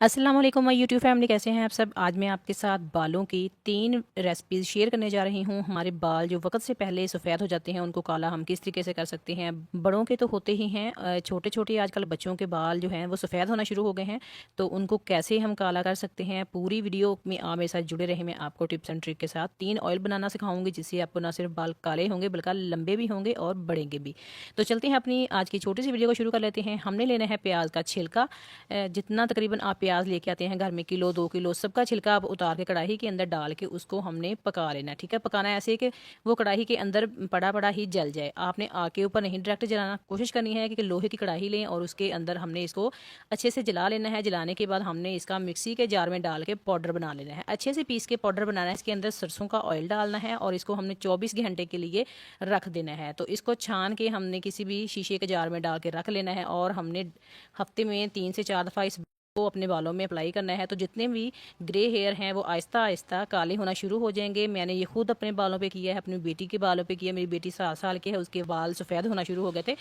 अस्सलाम वालेकुम my YouTube family, कैसे हैं आप सब। आज मैं आपके साथ बालों की 3 रेसिपीज़ शेयर करने जा रही हूँ। हमारे बाल जो वक्त से पहले सफ़ेद हो जाते हैं उनको काला हम किस तरीके से कर सकते हैं। बड़ों के तो होते ही हैं, छोटे छोटे आजकल बच्चों के बाल जो हैं वो सफ़ेद होना शुरू हो गए हैं, तो उनको कैसे हम काला कर सकते हैं। पूरी वीडियो में आप मेरे साथ जुड़े रहे। मैं आपको टिप्स एंड ट्रिक के साथ 3 ऑयल बनाना सिखाऊंगी, जिससे आपको ना सिर्फ बाल काले होंगे बल्कि लंबे भी होंगे और बढ़ेंगे भी। तो चलते हैं अपनी आज की छोटी सी वीडियो को शुरू कर लेते हैं। हमने लेना है प्याज का छिलका। जितना तकरीबन आप प्याज लेके आते हैं घर में, किलो 2 किलो, सबका छिलका आप उतार के कढ़ाई के अंदर डाल के उसको हमने पका लेना है। ठीक है, पकाना है ऐसे कि वो कढ़ाई के अंदर पड़ा पड़ा ही जल जाए। आपने आग के ऊपर नहीं डायरेक्ट जलाना, कोशिश करनी है कि लोहे की कढ़ाई लें और उसके अंदर हमने इसको अच्छे से जला लेना है। जलाने के बाद हमने इसका मिक्सी के जार में डाल के पाउडर बना लेना है। अच्छे से पीस के पाउडर बनाना है। इसके अंदर सरसों का ऑयल डालना है और इसको हमने 24 घंटे के लिए रख देना है। तो इसको छान के हमने किसी भी शीशे के जार में डाल के रख लेना है और हमने हफ्ते में 3 से 4 दफ़ा इस को अपने बालों में अप्लाई करना है। तो जितने भी ग्रे हेयर हैं वो आहिस्ता आहिस्ता काले होना शुरू हो जाएंगे। मैंने ये खुद अपने बालों पे किया है, अपनी बेटी के बालों पे किया। मेरी बेटी 7 साल की है, उसके बाल सफ़ेद होना शुरू हो गए थे,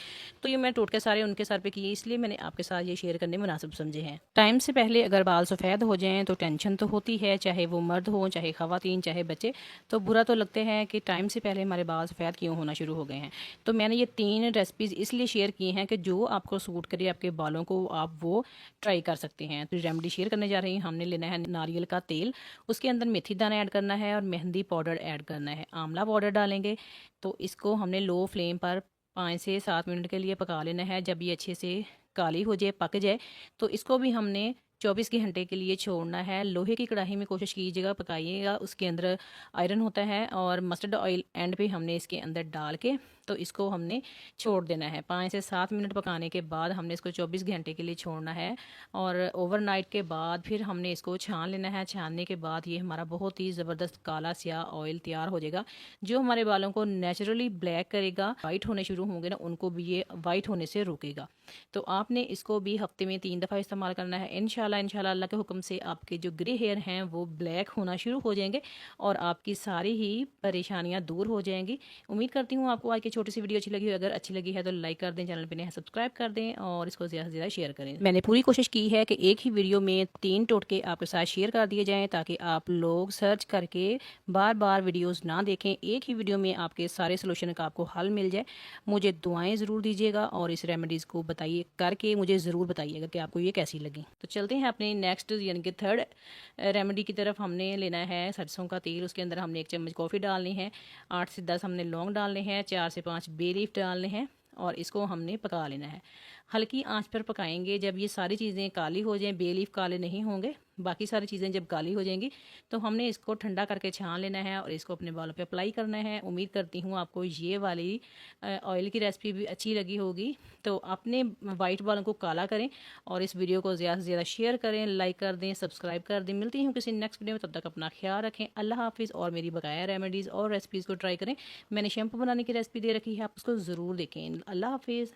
तो ये मैं टोटके सारे उनके सर पे किए, इसलिए मैंने आपके साथ ये शेयर करने मुनासिब समझे हैं। टाइम से पहले अगर बाल सफ़ेद हो जाएं तो टेंशन तो होती है, चाहे वो मर्द हो, चाहे खवातीन, चाहे बच्चे। तो बुरा तो लगते हैं कि टाइम से पहले हमारे बाल सफ़ेद क्यों होना शुरू हो गए हैं। तो मैंने ये 3 रेसिपीज़ इसलिए शेयर की हैं कि जो आपको सूट करे आपके बालों को, आप वो ट्राई कर सकते हैं। तो रेमेडी शेयर करने जा रही हूँ। हमने लेना है नारियल का तेल, उसके अंदर मेथी दाना ऐड करना है और मेहंदी पाउडर ऐड करना है। आंवला पाउडर डालेंगे। तो इसको हमने लो फ्लेम पर 5 से 7 मिनट के लिए पका लेना है। जब ये अच्छे से काली हो जाए, पक जाए, तो इसको भी हमने 24 घंटे के लिए छोड़ना है। लोहे की कढ़ाई में कोशिश कीजिएगा, पकाइएगा, उसके अंदर आयरन होता है। और मस्टर्ड ऑयल एंड पे हमने इसके अंदर डाल के तो इसको हमने छोड़ देना है। 5 से 7 मिनट पकाने के बाद हमने इसको 24 घंटे के लिए छोड़ना है। और ओवरनाइट के बाद फिर हमने इसको छान लेना है। छानने के बाद ये हमारा बहुत ही ज़बरदस्त काला स्याह ऑयल तैयार हो जाएगा, जो हमारे बालों को नेचुरली ब्लैक करेगा। वाइट होने शुरू होंगे ना, उनको भी ये वाइट होने से रोकेगा। तो आपने इसको भी हफ्ते में 3 दफ़ा इस्तेमाल करना है। इंशाल्लाह अल्लाह के हुक्म से आपके जो ग्रे हेयर हैं वो ब्लैक होना शुरू हो जाएंगे और आपकी सारी ही परेशानियां दूर हो जाएंगी। उम्मीद करती हूँ आपको आज की छोटी सी वीडियो अच्छी लगी हो। अगर अच्छी लगी है तो लाइक कर दें, चैनल पे नए सब्सक्राइब कर दें और इसको ज़्यादा से ज़्यादा शेयर करें। मैंने पूरी कोशिश की है कि एक ही वीडियो में 3 टोटके आपके साथ शेयर कर दिए जाएँ, ताकि आप लोग सर्च करके बार बार वीडियोज़ ना देखें। एक ही वीडियो में आपके सारे सोल्यूशन का आपको हल मिल जाए। मुझे दुआएं ज़रूर दीजिएगा और इस रेमेडीज़ को बताइए करके मुझे ज़रूर बताइएगा कि आपको ये कैसी लगी। तो चलते हैं अपने नेक्स्ट यानी कि थर्ड रेमेडी की तरफ। हमने लेना है सरसों का तेल, उसके अंदर हमने 1 चम्मच कॉफ़ी डालनी है, 8 से 10 हमने लौंग डालने हैं, 4 से 5 बे लीफ डालने हैं और इसको हमने पका लेना है। हल्की आंच पर पकाएंगे। जब ये सारी चीज़ें काली हो जाएं, बे लीफ काले नहीं होंगे, बाकी सारी चीज़ें जब काली हो जाएंगी तो हमने इसको ठंडा करके छान लेना है और इसको अपने बालों पे अप्लाई करना है। उम्मीद करती हूँ आपको ये वाली ऑयल की रेसिपी भी अच्छी लगी होगी। तो अपने वाइट बालों को काला करें और इस वीडियो को ज़्यादा से ज़्यादा शेयर करें, लाइक कर दें, सब्सक्राइब कर दें। मिलती हूँ किसी नेक्स्ट वीडियो में, तब तक अपना ख्याल रखें। अल्लाह हाफिज़। और मेरी बकाया रेमेडीज़ और रेसिपीज़ को ट्राई करें। मैंने शैम्पू बनाने की रेसिपी दे रखी है, आप उसको ज़रूर देखें। अल्लाह हाफिज़।